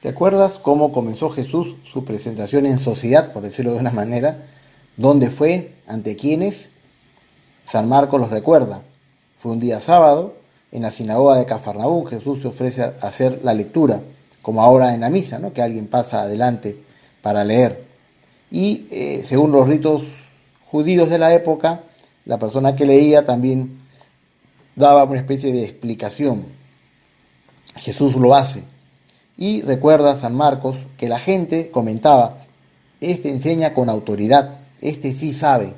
¿Te acuerdas cómo comenzó Jesús su presentación en sociedad, por decirlo de una manera? ¿Dónde fue? ¿Ante quiénes? San Marcos los recuerda. Fue un día sábado, en la sinagoga de Cafarnaúm. Jesús se ofrece a hacer la lectura, como ahora en la misa, ¿no? Que alguien pasa adelante para leer. Y según los ritos judíos de la época, la persona que leía también daba una especie de explicación. Jesús lo hace. Y recuerda San Marcos que la gente comentaba, este enseña con autoridad, este sí sabe.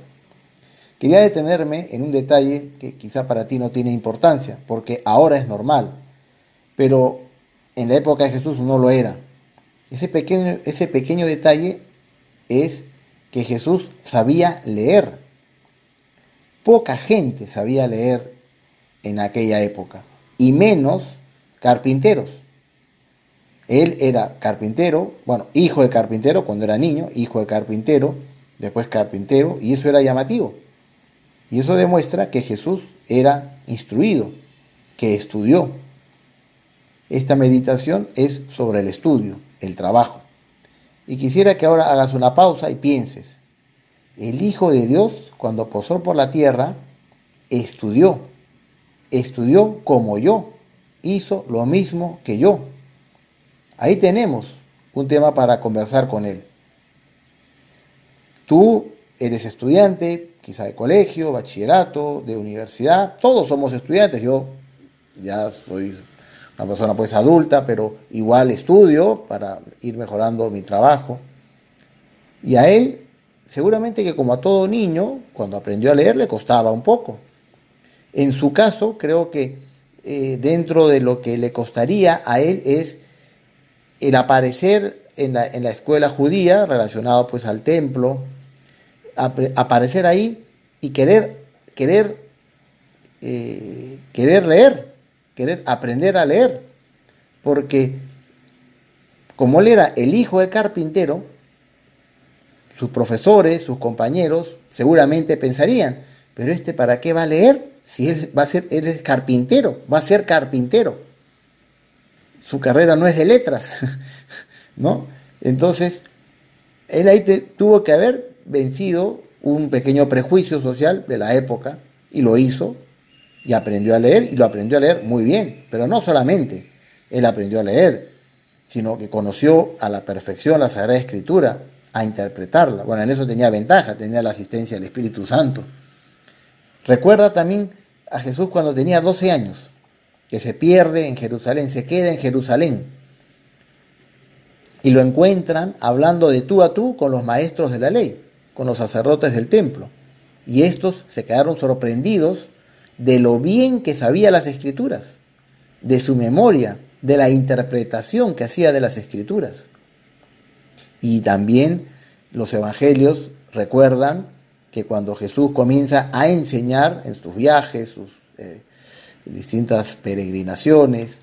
Quería detenerme en un detalle que quizá para ti no tiene importancia, porque ahora es normal, pero en la época de Jesús no lo era. Ese pequeño detalle es que Jesús sabía leer. Poca gente sabía leer en aquella época, y menos carpinteros. Él era carpintero, bueno, hijo de carpintero cuando era niño, hijo de carpintero, después carpintero, y eso era llamativo. Y eso demuestra que Jesús era instruido, que estudió. Esta meditación es sobre el estudio, el trabajo. Y quisiera que ahora hagas una pausa y pienses. El Hijo de Dios, cuando posó por la tierra, estudió. Estudió como yo. Hizo lo mismo que yo. Ahí tenemos un tema para conversar con él. Tú eres estudiante, quizá de colegio, bachillerato, de universidad. Todos somos estudiantes. Yo ya soy una persona pues adulta, pero igual estudio para ir mejorando mi trabajo. Y a él, seguramente que como a todo niño, cuando aprendió a leer le costaba un poco. En su caso, creo que dentro de lo que le costaría a él es el aparecer en la escuela judía, relacionado pues al templo, aparecer ahí y querer leer, querer aprender a leer, porque como él era el hijo de carpintero, sus profesores, sus compañeros, seguramente pensarían, pero este para qué va a leer si él es carpintero, va a ser carpintero. Su carrera no es de letras, ¿no? Entonces, él ahí tuvo que haber vencido un pequeño prejuicio social de la época y lo hizo y aprendió a leer y lo aprendió a leer muy bien, pero no solamente él aprendió a leer, sino que conoció a la perfección la Sagrada Escritura, a interpretarla. Bueno, en eso tenía ventaja, tenía la asistencia del Espíritu Santo. Recuerda también a Jesús cuando tenía 12 años, que se pierde en Jerusalén, se queda en Jerusalén, y lo encuentran hablando de tú a tú con los maestros de la ley, con los sacerdotes del templo. Y estos se quedaron sorprendidos de lo bien que sabía las escrituras, de su memoria, de la interpretación que hacía de las escrituras. Y también los evangelios recuerdan que cuando Jesús comienza a enseñar en sus viajes, sus distintas peregrinaciones,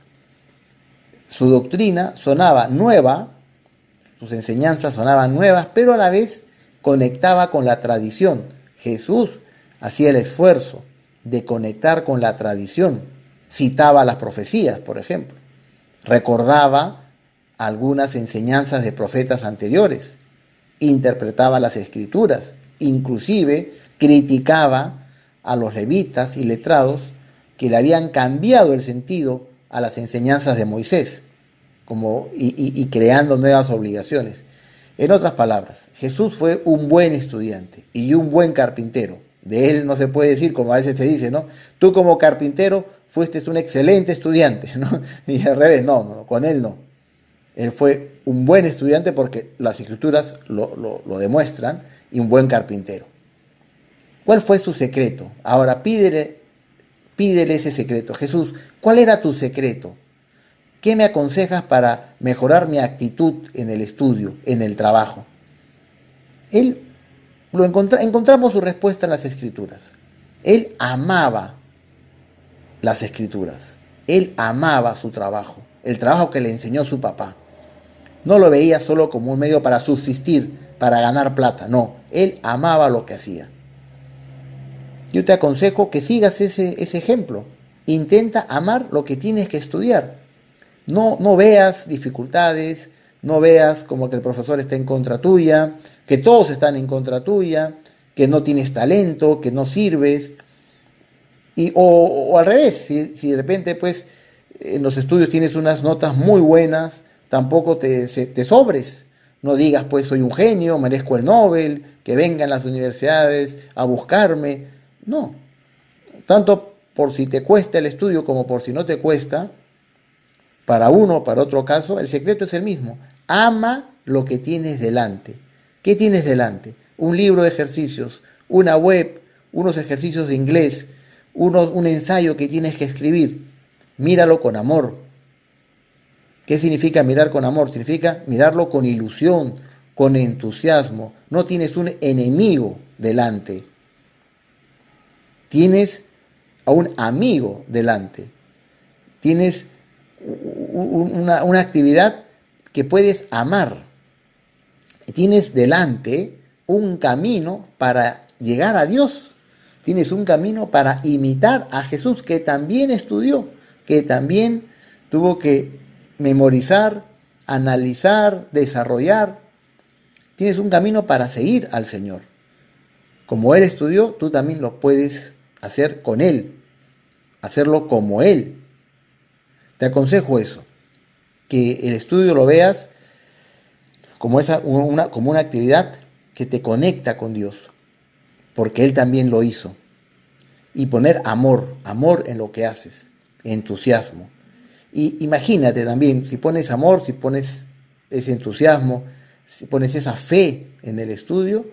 su doctrina sonaba nueva, sus enseñanzas sonaban nuevas, pero a la vez conectaba con la tradición. Jesús hacía el esfuerzo de conectar con la tradición, citaba las profecías, por ejemplo, recordaba algunas enseñanzas de profetas anteriores, interpretaba las escrituras, inclusive criticaba a los levitas y letrados que le habían cambiado el sentido a las enseñanzas de Moisés y creando nuevas obligaciones. En otras palabras, Jesús fue un buen estudiante y un buen carpintero. De él no se puede decir, como a veces se dice, ¿no? Tú como carpintero fuiste un excelente estudiante, ¿no? Y al revés, no, con él no. Él fue un buen estudiante porque las escrituras lo demuestran y un buen carpintero. ¿Cuál fue su secreto? Ahora pídele ese secreto. Jesús, ¿cuál era tu secreto? ¿Qué me aconsejas para mejorar mi actitud en el estudio, en el trabajo? Él encontramos su respuesta en las escrituras. Él amaba las escrituras. Él amaba su trabajo, el trabajo que le enseñó su papá. No lo veía solo como un medio para subsistir, para ganar plata. No, él amaba lo que hacía. Yo te aconsejo que sigas ese ejemplo. Intenta amar lo que tienes que estudiar. No veas dificultades, no veas como que el profesor está en contra tuya, que todos están en contra tuya, que no tienes talento, que no sirves. O al revés, si de repente pues en los estudios tienes unas notas muy buenas, tampoco te sobres. No digas pues soy un genio, merezco el Nobel, que vengan las universidades a buscarme. No, tanto por si te cuesta el estudio como por si no te cuesta, para uno o para otro caso, el secreto es el mismo. Ama lo que tienes delante. ¿Qué tienes delante? Un libro de ejercicios, una web, unos ejercicios de inglés, un ensayo que tienes que escribir. Míralo con amor. ¿Qué significa mirar con amor? Significa mirarlo con ilusión, con entusiasmo. No tienes un enemigo delante. Tienes a un amigo delante. Tienes una actividad que puedes amar. Tienes delante un camino para llegar a Dios. Tienes un camino para imitar a Jesús, que también estudió, que también tuvo que memorizar, analizar, desarrollar. Tienes un camino para seguir al Señor. Como Él estudió, tú también lo puedes hacer con Él, hacerlo como Él. Te aconsejo eso, que el estudio lo veas como como una actividad que te conecta con Dios, porque Él también lo hizo. Y poner amor en lo que haces, entusiasmo. Y imagínate también, si pones amor, si pones ese entusiasmo, si pones esa fe en el estudio,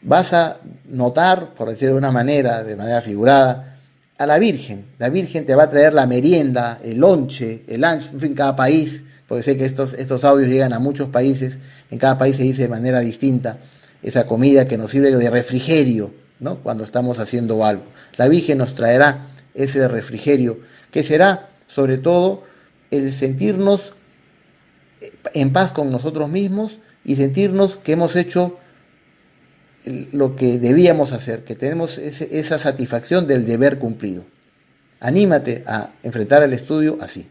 vas a notar, por decirlo de manera figurada, a la Virgen. La Virgen te va a traer la merienda, el lonche, el lunch, en fin, cada país, porque sé que estos audios llegan a muchos países, en cada país se dice de manera distinta, esa comida que nos sirve de refrigerio, ¿no? Cuando estamos haciendo algo. La Virgen nos traerá ese refrigerio, que será sobre todo el sentirnos en paz con nosotros mismos y sentirnos que hemos hecho lo que debíamos hacer, que tenemos esa satisfacción del deber cumplido. Anímate a enfrentar el estudio así.